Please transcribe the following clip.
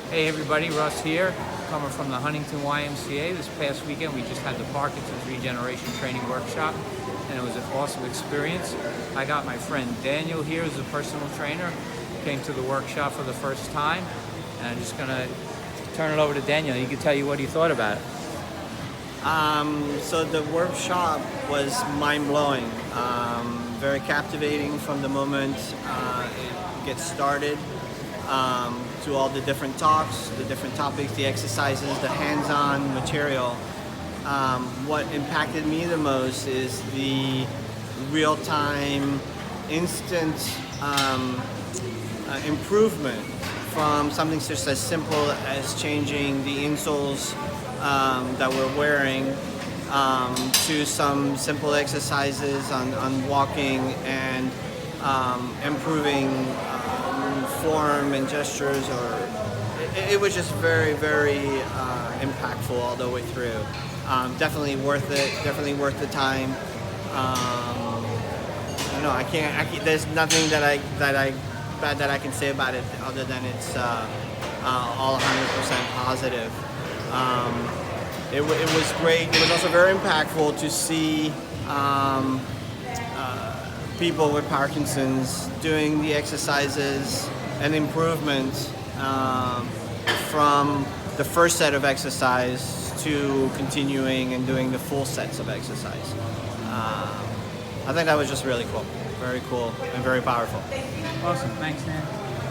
Hey everybody, Russ here, coming from the Huntington YMCA. This past weekend we just had the Parkinson's Regeneration Training Workshop, and it was an awesome experience. I got my friend Daniel here as a personal trainer, came to the workshop for the first time, and I'm just going to turn it over to Daniel. He can tell you what he thought about it. So the workshop was mind-blowing, very captivating from the moment it gets started, to all the different talks, the different topics, the exercises, the hands-on material. What impacted me the most is the real-time, instant improvement from something just as simple as changing the insoles that we're wearing to some simple exercises on walking and improving form and gestures. It was just very, very impactful all the way through. Definitely worth it. Definitely worth the time. I can't. There's nothing bad that I can say about it other than it's all 100% positive. It was great. It was also very impactful to see people with Parkinson's doing the exercises and improvements from the first set of exercise to continuing and doing the full sets of exercise. I think that was just really cool. Very cool and very powerful. Awesome. Thanks, Dan.